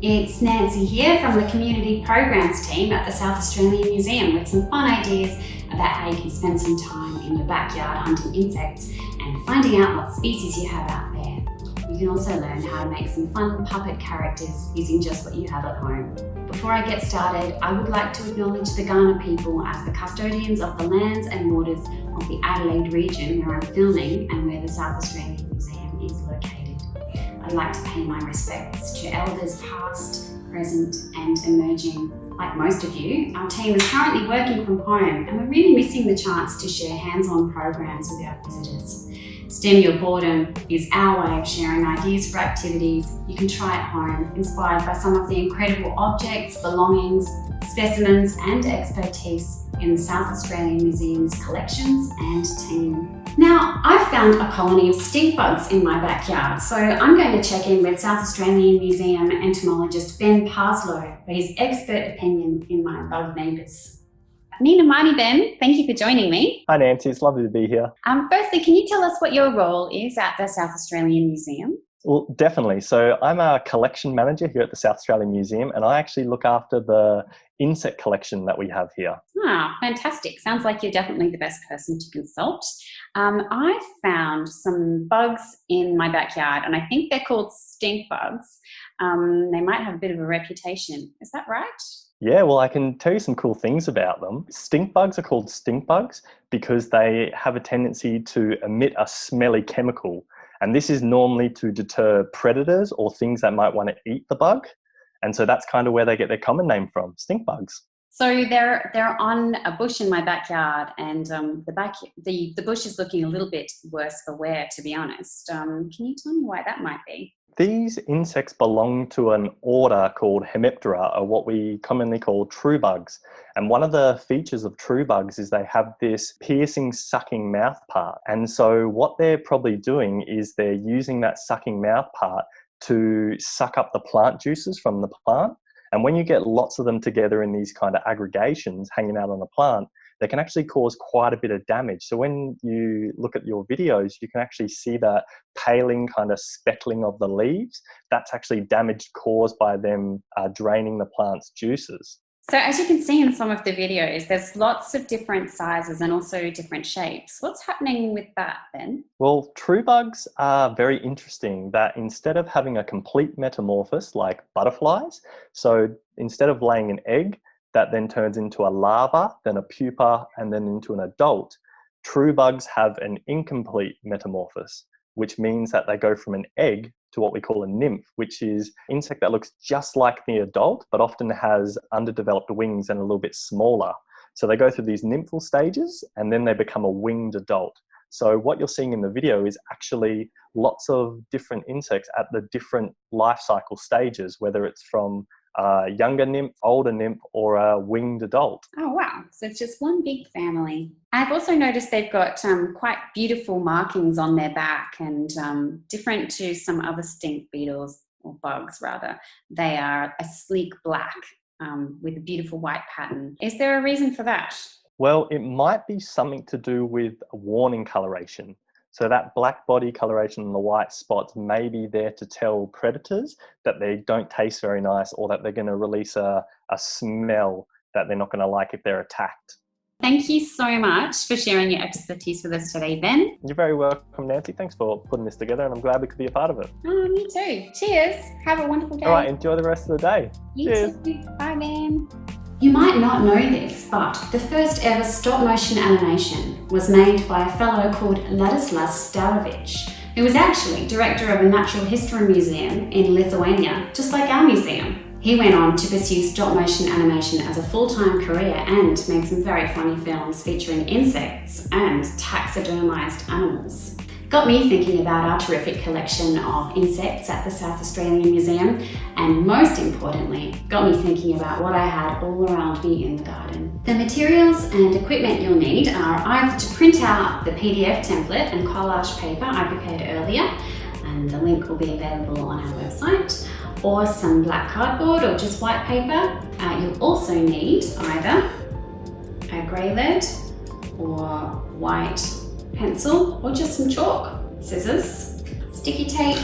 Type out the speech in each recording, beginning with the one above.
It's Nancy here from the Community Programs team at the South Australian Museum with some fun ideas about how you can spend some time in your backyard hunting insects and finding out what species you have out there. You can also learn how to make some fun puppet characters using just what you have at home. Before I get started, I would like to acknowledge the Kaurna people as the custodians of the lands and waters of the Adelaide region where I'm filming and where the South Australian Museum is located. I'd like to pay my respects to elders past, present and emerging. Like most of you, our team is currently working from home and we're really missing the chance to share hands-on programs with our visitors. Stem Your Boredom is our way of sharing ideas for activities you can try at home, inspired by some of the incredible objects, belongings, specimens and expertise in the South Australian Museum's collections and team. Now, I've found a colony of stink bugs in my backyard, so I'm going to check in with South Australian Museum entomologist Ben Parslow for his expert opinion in my bug neighbours. Nina Marty, Ben, thank you for joining me. Hi Nancy, it's lovely to be here. Firstly, can you tell us what your role is at the South Australian Museum? Well, definitely. So I'm a collection manager here at the South Australian Museum and I actually look after the insect collection that we have here. Ah, fantastic. Sounds like you're definitely the best person to consult. I found some bugs in my backyard and I think they're called stink bugs. They might have a bit of a reputation. Is that right? Yeah, well, I can tell you some cool things about them. Stink bugs are called stink bugs because they have a tendency to emit a smelly chemical. And this is normally to deter predators or things that might want to eat the bug. And so that's kind of where they get their common name from, stink bugs. So they're on a bush in my backyard and the bush is looking a little bit worse for wear, to be honest. Can you tell me why that might be? These insects belong to an order called Hemiptera, or what we commonly call true bugs. And one of the features of true bugs is they have this piercing, sucking mouth part. And so what they're probably doing is they're using that sucking mouth part to suck up the plant juices from the plant. And when you get lots of them together in these kind of aggregations hanging out on a plant, they can actually cause quite a bit of damage. So when you look at your videos, you can actually see that paling kind of speckling of the leaves. That's actually damage caused by them draining the plant's juices. So as you can see in some of the videos, there's lots of different sizes and also different shapes. What's happening with that, Ben? Well, true bugs are very interesting that instead of having a complete metamorphosis like butterflies, so instead of laying an egg, that then turns into a larva, then a pupa, and then into an adult. True bugs have an incomplete metamorphosis, which means that they go from an egg to what we call a nymph, which is an insect that looks just like the adult, but often has underdeveloped wings and a little bit smaller. So they go through these nymphal stages, and then they become a winged adult. So what you're seeing in the video is actually lots of different insects at the different life cycle stages, whether it's from a younger nymph, older nymph, or a winged adult. Oh wow, so it's just one big family. I've also noticed they've got quite beautiful markings on their back and different to some other stink beetles, or bugs rather. They are a sleek black with a beautiful white pattern. Is there a reason for that? Well, it might be something to do with warning coloration. So that black body coloration and the white spots may be there to tell predators that they don't taste very nice or that they're going to release a smell that they're not going to like if they're attacked. Thank you so much for sharing your expertise with us today, Ben. You're very welcome, Nancy. Thanks for putting this together and I'm glad we could be a part of it. Oh, me too. Cheers. Have a wonderful day. All right, enjoy the rest of the day. You Cheers. too. Bye, Ben. You might not know this, but the first ever stop-motion animation was made by a fellow called Ladislas Starovich, who was actually director of a natural history museum in Lithuania, just like our museum. He went on to pursue stop-motion animation as a full-time career and made some very funny films featuring insects and taxidermized animals. Got me thinking about our terrific collection of insects at the South Australian Museum, and most importantly, got me thinking about what I had all around me in the garden. The materials and equipment you'll need are either to print out the PDF template and collage paper I prepared earlier, and the link will be available on our website, or some black cardboard or just white paper. You'll also need either a grey lead or white pencil or just some chalk, scissors, sticky tape,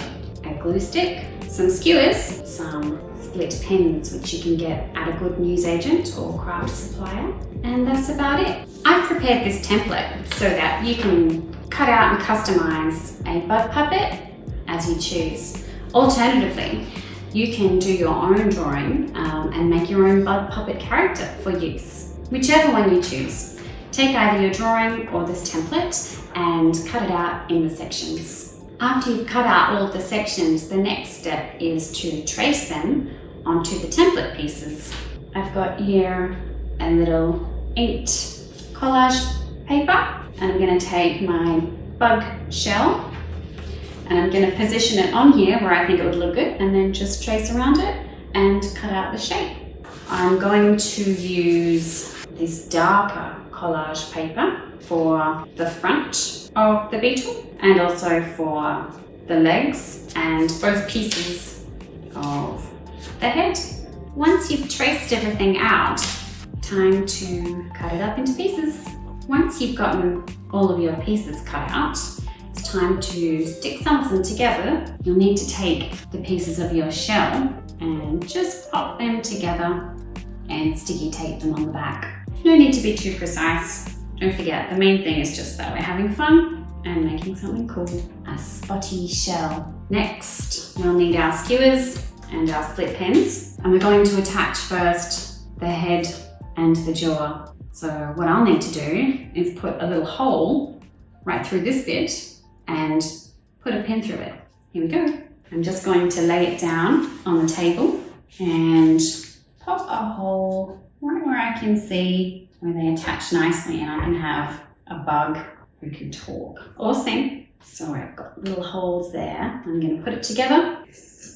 a glue stick, some skewers, some split pens, which you can get at a good newsagent or craft supplier. And that's about it. I've prepared this template so that you can cut out and customize a bud puppet as you choose. Alternatively, you can do your own drawing and make your own bud puppet character for use. Whichever one you choose. Take either your drawing or this template and cut it out in the sections. After you've cut out all of the sections, the next step is to trace them onto the template pieces. I've got here a little inked collage paper, and I'm going to take my bug shell and I'm going to position it on here where I think it would look good, and then just trace around it and cut out the shape. I'm going to use this darker collage paper for the front of the beetle and also for the legs and both pieces of the head. Once you've traced everything out, time to cut it up into pieces. Once you've gotten all of your pieces cut out, it's time to stick some of them together. You'll need to take the pieces of your shell and just pop them together and sticky tape them on the back. No need to be too precise. Don't forget, the main thing is just that we're having fun and making something cool. A spotty shell. Next, we'll need our skewers and our split pens. And we're going to attach first the head and the jaw. So what I'll need to do is put a little hole right through this bit and put a pin through it. Here we go. I'm just going to lay it down on the table and pop a hole right where I can see where they attach nicely, and I can have a bug who can talk or sing. So I've got little holes there. I'm going to put it together.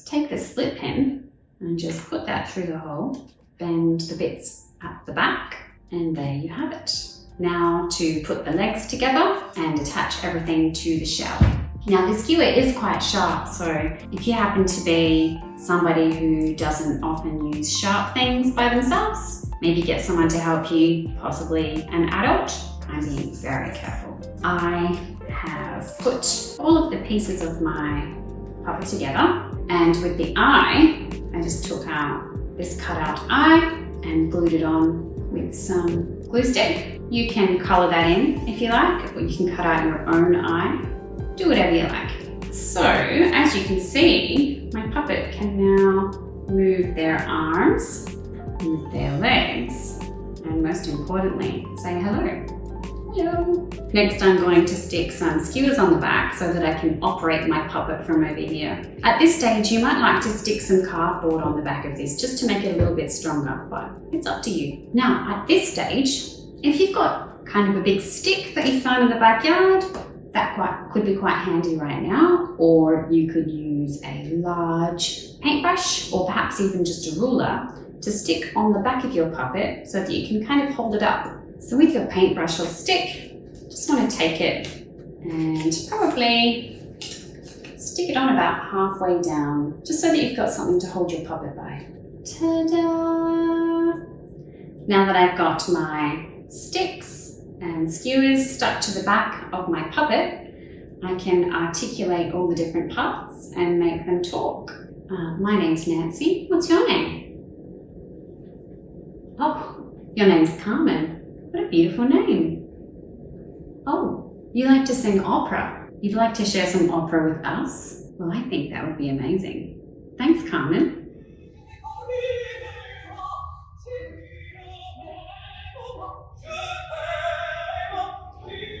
Take the split pen and just put that through the hole. Bend the bits at the back, and there you have it. Now to put the legs together and attach everything to the shell. Now the skewer is quite sharp, so if you happen to be somebody who doesn't often use sharp things by themselves, maybe get someone to help you, possibly an adult. I'm being very careful. I have put all of the pieces of my puppet together, and with the eye, I just took out this cutout eye and glued it on with some glue stick. You can colour that in if you like, or you can cut out your own eye. Do whatever you like. So, as you can see, my puppet can now move their arms, move their legs, and most importantly, say hello. Hello. Next, I'm going to stick some skewers on the back so that I can operate my puppet from over here. At this stage, you might like to stick some cardboard on the back of this just to make it a little bit stronger, but it's up to you. Now, at this stage, if you've got kind of a big stick that you found in the backyard, that could be quite handy right now, or you could use a large paintbrush or perhaps even just a ruler to stick on the back of your puppet so that you can kind of hold it up. So with your paintbrush or stick, just want to take it and probably stick it on about halfway down, just so that you've got something to hold your puppet by. Ta-da! Now that I've got my sticks and skewers stuck to the back of my puppet, I can articulate all the different parts and make them talk. My name's Nancy. What's your name? Oh, your name's Carmen. What a beautiful name. Oh, you like to sing opera. You'd like to share some opera with us? Well, I think that would be amazing. Thanks, Carmen.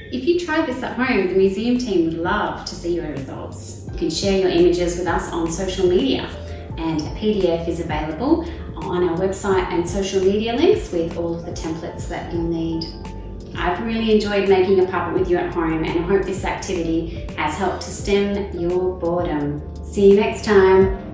If you tried this at home, the museum team would love to see your results. You can share your images with us on social media, and a PDF is available on our website and social media links with all of the templates that you'll need. I've really enjoyed making a puppet with you at home, and I hope this activity has helped to stem your boredom. See you next time.